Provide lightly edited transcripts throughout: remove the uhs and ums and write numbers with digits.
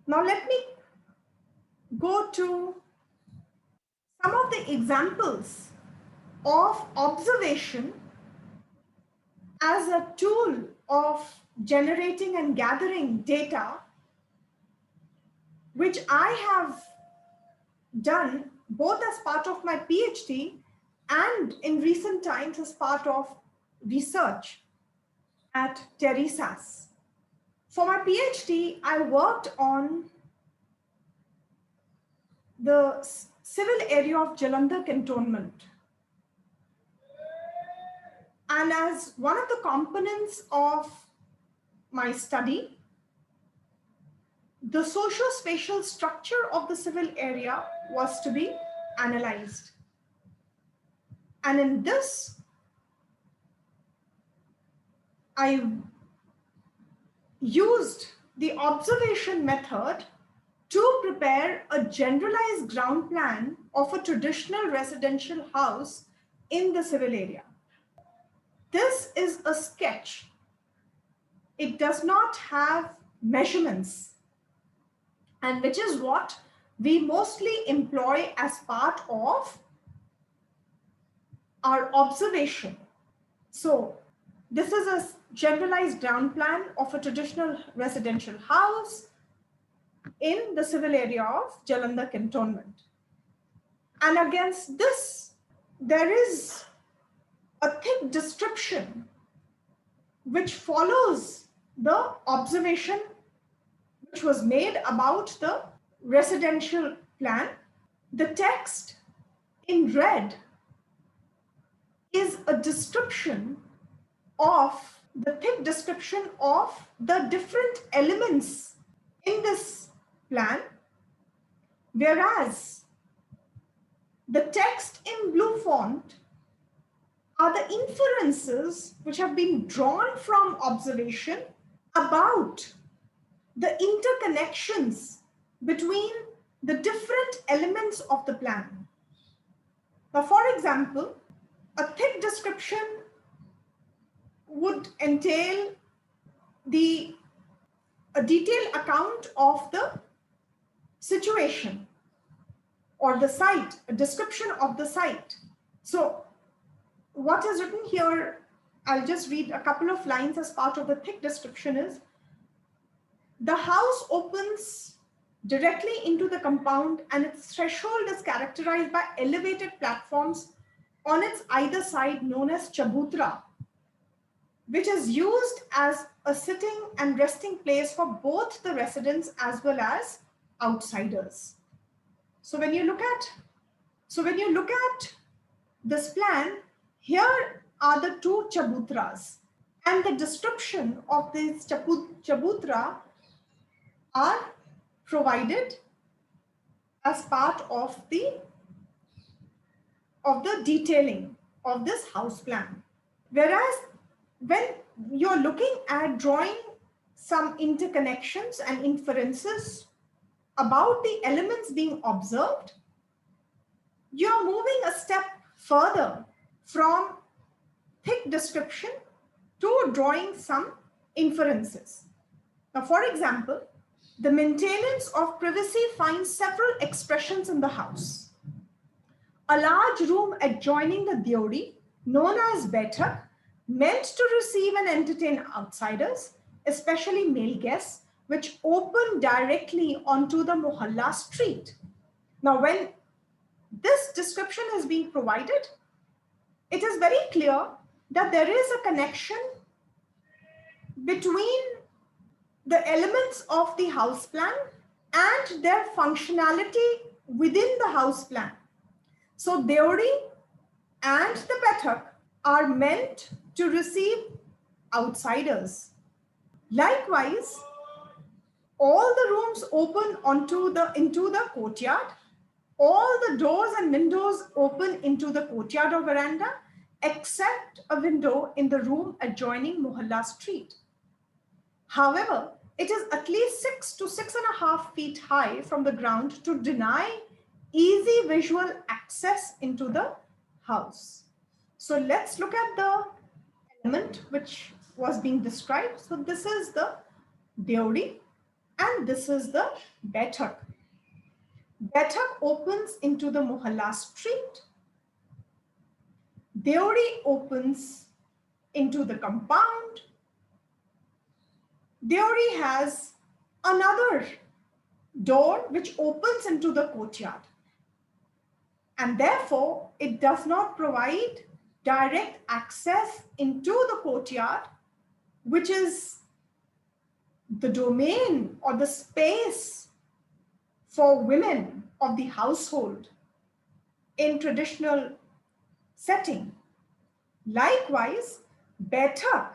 Now let me go to some of the examples of observation as a tool of generating and gathering data, which I have done both as part of my PhD and in recent times as part of research at Teresas. For my PhD, I worked on the civil area of Jalandhar cantonment. And as one of the components of my study, the socio-spatial structure of the civil area was to be analyzed. And in this, I used the observation method to prepare a generalized ground plan of a traditional residential house in the civil area. This is a sketch. It does not have measurements, and which is what we mostly employ as part of our observation. So this is a generalized ground plan of a traditional residential house in the civil area of Jalandhar cantonment. And against this, there is a thick description which follows the observation which was made about the residential plan. The text in red is a description of the thick description of the different elements in this plan, whereas the text in blue font are the inferences which have been drawn from observation about the interconnections between the different elements of the plan. Now, for example, a thick description would entail a detailed account of the situation or the site, a description of the site. So what is written here, I'll just read a couple of lines as part of the thick description is, the house opens directly into the compound and its threshold is characterized by elevated platforms on its either side known as chabutra, which is used as a sitting and resting place for both the residents as well as outsiders. So when you look at this plan, here are the two chabutras, and the description of this chabutra are provided as part of the detailing of this house plan. Whereas when you're looking at drawing some interconnections and inferences about the elements being observed, you're moving a step further from thick description to drawing some inferences. Now, for example, the maintenance of privacy finds several expressions in the house. A large room adjoining the deori, known as Baitak, meant to receive and entertain outsiders, especially male guests, which open directly onto the Mohalla street. Now, when this description is being provided, it is very clear that there is a connection between the elements of the house plan and their functionality within the house plan. So deori and the Baitak are meant to receive outsiders. Likewise, all the rooms open into the courtyard. All the doors and windows open into the courtyard or veranda, except a window in the room adjoining Mohalla street. However, it is at least 6 to 6.5 feet high from the ground to deny easy visual access into the house. So let's look at the element which was being described. So this is the deori, And this is the Baithak. Baithak opens into the Mohalla street. Deori opens into the compound. Deori has another door which opens into the courtyard. And therefore, it does not provide direct access into the courtyard, which is the domain or the space for women of the household in traditional setting. Likewise, Baithak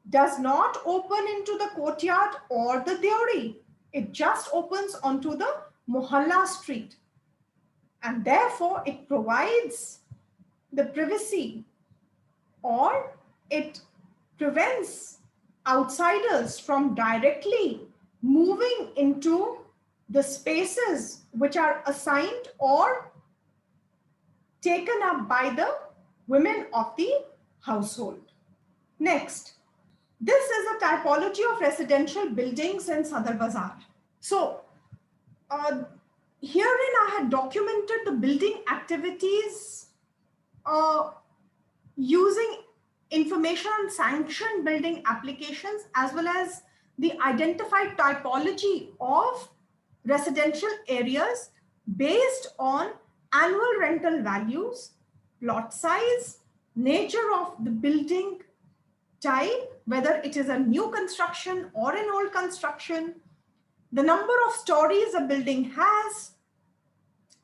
does not open into the courtyard or the deori. It just opens onto the Mohalla street. And therefore, it provides the privacy, or it prevents outsiders from directly moving into the spaces which are assigned or taken up by the women of the household. Next, this is a typology of residential buildings in Sadar Bazaar. So, herein I had documented the building activities using information on sanctioned building applications, as well as the identified typology of residential areas based on annual rental values, plot size, nature of the building type, whether it is a new construction or an old construction, the number of stories a building has.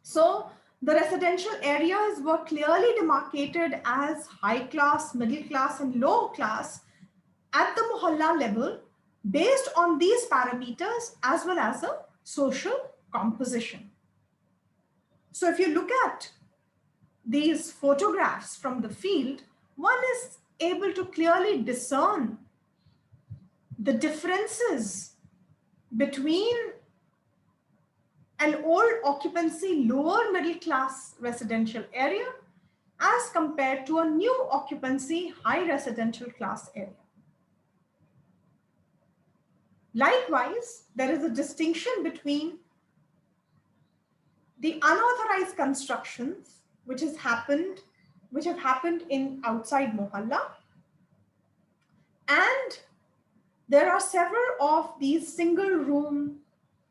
So the residential areas were clearly demarcated as high class, middle class, and low class at the mohalla level based on these parameters, as well as a social composition. So if you look at these photographs from the field, one is able to clearly discern the differences between an old occupancy lower middle class residential area as compared to a new occupancy high residential class area. Likewise, there is a distinction between the unauthorized constructions which have happened in outside mohalla, and there are several of these single room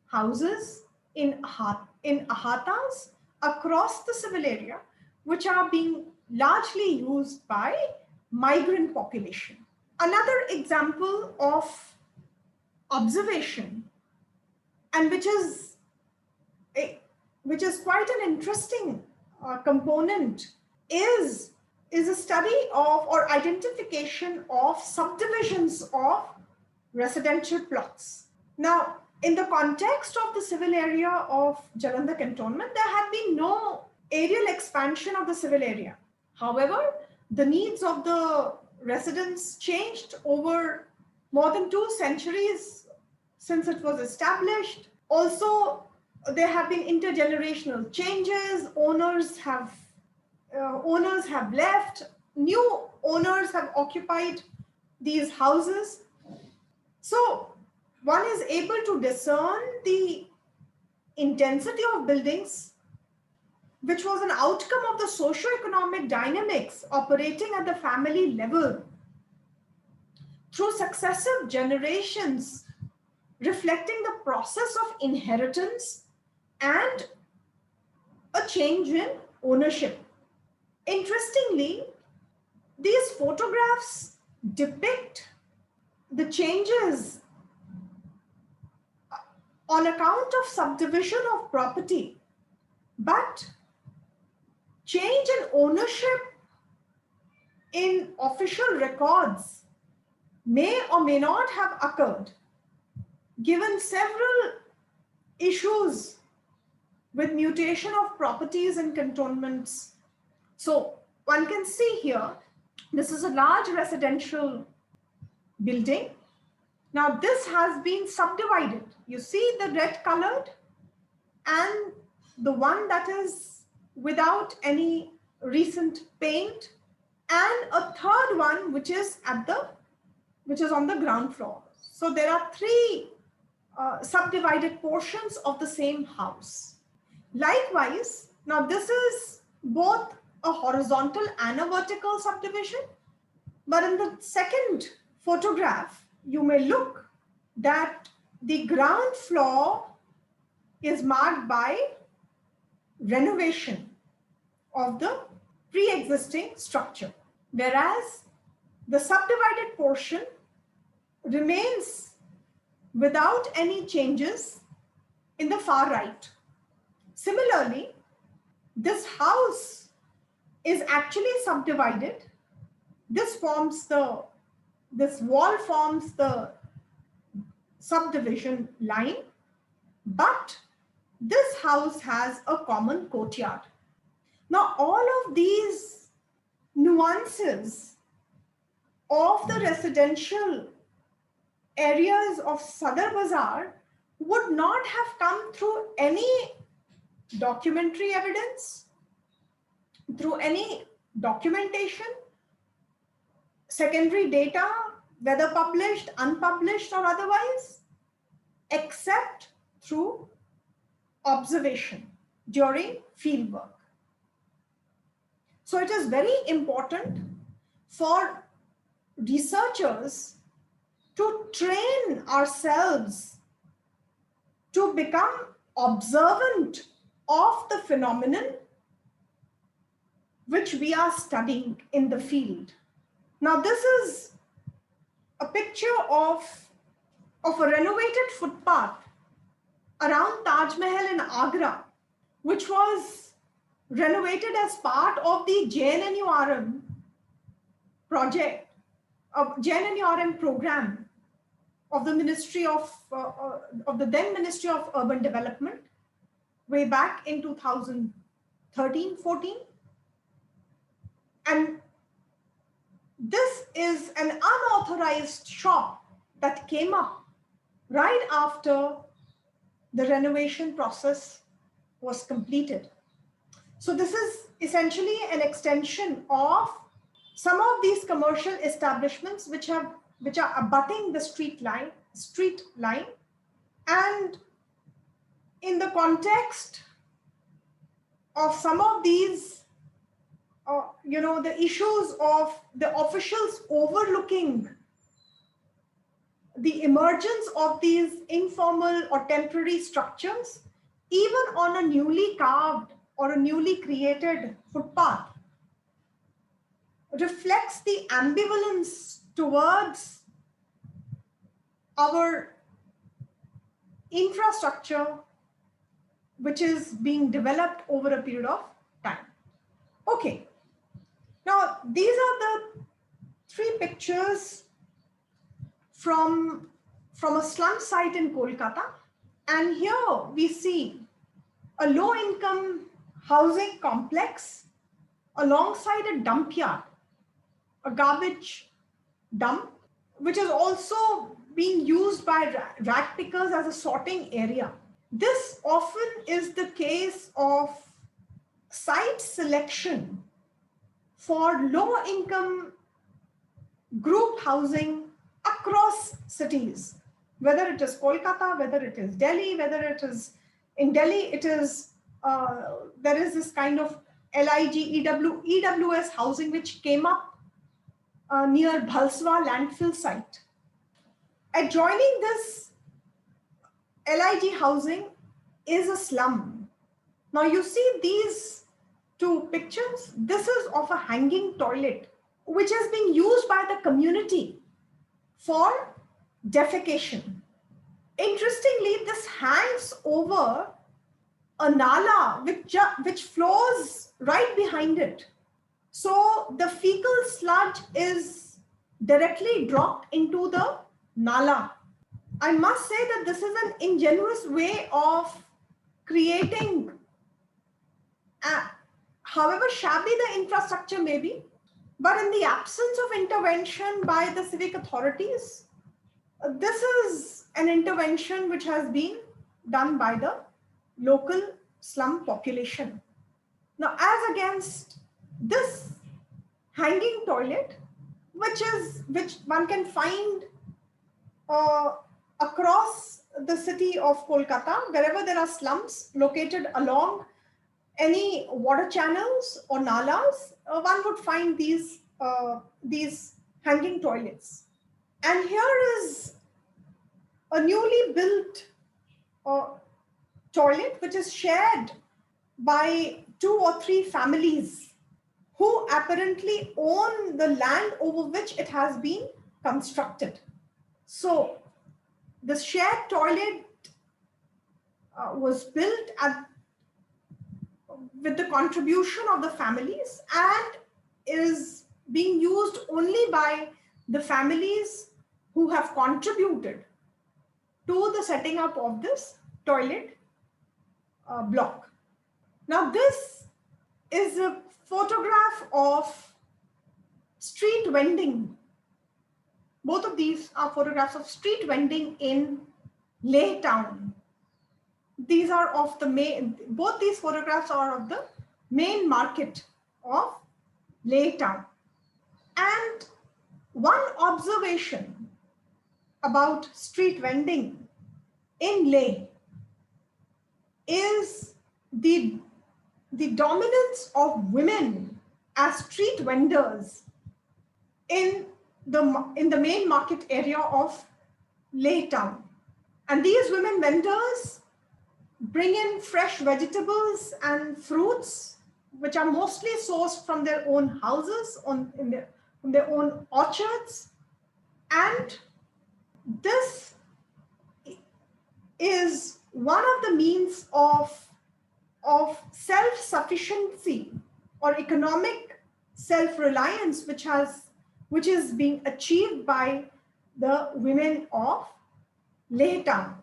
houses in ahatas across the civil area, which are being largely used by migrant population. Another example of observation, and which is quite an interesting component, is a study of or identification of subdivisions of residential plots. Now, in the context of the civil area of Jalandhar cantonment, there had been no aerial expansion of the civil area. However, the needs of the residents changed over more than 2 centuries since it was established. Also, there have been intergenerational changes. Owners have left. New owners have occupied these houses. So one is able to discern the intensity of buildings, which was an outcome of the socio-economic dynamics operating at the family level through successive generations, reflecting the process of inheritance and a change in ownership. Interestingly, these photographs depict the changes on account of subdivision of property, but change in ownership in official records may or may not have occurred, given several issues with mutation of properties and cantonments. So one can see here, this is a large residential building. Now this has been subdivided. You see the red colored and the one that is without any recent paint, and a third one which is on the ground floor. So there are 3 subdivided portions of the same house. Likewise, now this is both a horizontal and a vertical subdivision, but in the second photograph, you may look that the ground floor is marked by renovation of the pre-existing structure, whereas the subdivided portion remains without any changes in the far right. Similarly, this house is actually subdivided. This wall forms the subdivision line, but this house has a common courtyard. Now, all of these nuances of the residential areas of Sadar Bazaar would not have come through any documentary evidence, through any documentation, secondary data, whether published, unpublished, or otherwise, except through observation during fieldwork. So it is very important for researchers to train ourselves to become observant of the phenomenon which we are studying in the field. Now, this is a picture of a renovated footpath around Taj Mahal in Agra, which was renovated as part of the JNNURM project, JNNURM program of the Ministry of the then Ministry of Urban Development, way back in 2013-14, and this is an unauthorized shop that came up right after the renovation process was completed. So this is essentially an extension of some of these commercial establishments which are abutting the street line, and in the context of some of these, the issues of the officials overlooking the emergence of these informal or temporary structures, even on a newly carved or a newly created footpath, reflects the ambivalence towards our infrastructure which is being developed over a period of time. Okay, now these are the 3 pictures from a slum site in Kolkata, and here we see a low-income housing complex alongside a dump yard, a garbage dump, which is also being used by rag pickers as a sorting area. This often is the case of site selection for low-income group housing across cities, whether it is Kolkata, whether it is Delhi, whether it is in Delhi, it is there is this kind of EWS housing which came up near Bhalswa landfill site. Adjoining this LIG housing is a slum. Now you see these 2 pictures. This is of a hanging toilet which is being used by the community for defecation. Interestingly, this hangs over a nala which flows right behind it. So the fecal sludge is directly dropped into the nala. I must say that this is an ingenious way of creating, however shabby the infrastructure may be, but in the absence of intervention by the civic authorities, this is an intervention which has been done by the local slum population. Now, as against this hanging toilet, which one can find across the city of Kolkata, wherever there are slums located along any water channels or nalas, one would find these hanging toilets. And here is a newly built uh, toilet which is shared by 2 or 3 families who apparently own the land over which it has been constructed. So the shared toilet was built with the contribution of the families and is being used only by the families who have contributed to the setting up of this toilet block. Now this is a photograph of street vending. Both of these are photographs of street vending in Leh town. These are of the main, both these photographs are of the main market of Leh town. And one observation about street vending in Leh is the dominance of women as street vendors in the main market area of Leh town. And these women vendors bring in fresh vegetables and fruits, which are mostly sourced from their own houses, from their own orchards. And this is one of the means of self-sufficiency or economic self-reliance which is being achieved by the women of Leh town.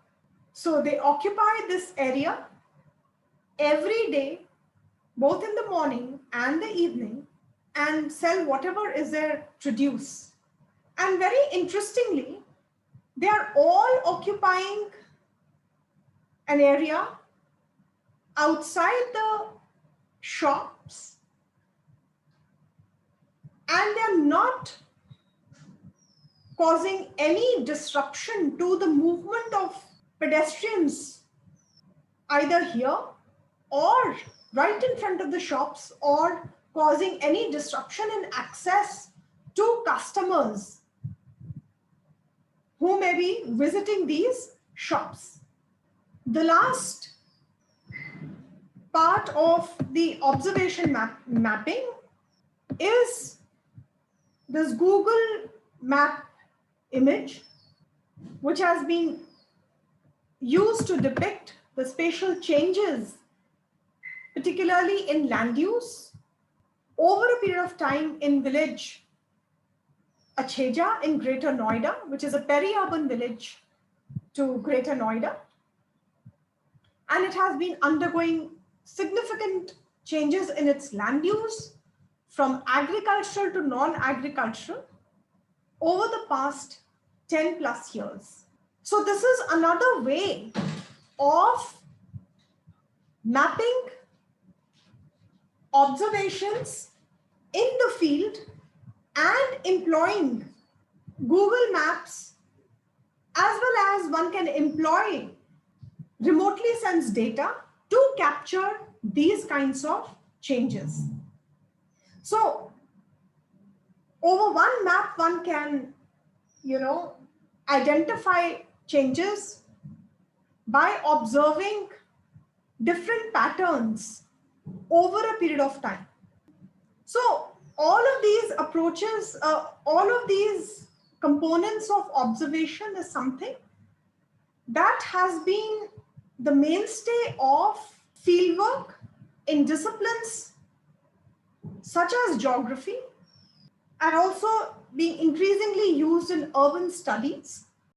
So they occupy this area every day, both in the morning and the evening, and sell whatever is their produce. And very interestingly, they are all occupying an area outside the shops, and they're not causing any disruption to the movement of pedestrians either here or right in front of the shops, or causing any disruption in access to customers who may be visiting these shops. The last part of the observation mapping is this Google map image, which has been used to depict the spatial changes, particularly in land use, over a period of time in village Acheja in Greater Noida, which is a peri-urban village to Greater Noida. And it has been undergoing significant changes in its land use from agricultural to non-agricultural over the past 10 plus years. So this is another way of mapping observations in the field and employing Google Maps, as well as one can employ remotely sensed data to capture these kinds of changes. So over one map, one can, identify changes by observing different patterns over a period of time. So all of these approaches, all of these components of observation is something that has been the mainstay of fieldwork in disciplines such as geography, and also being increasingly used in urban studies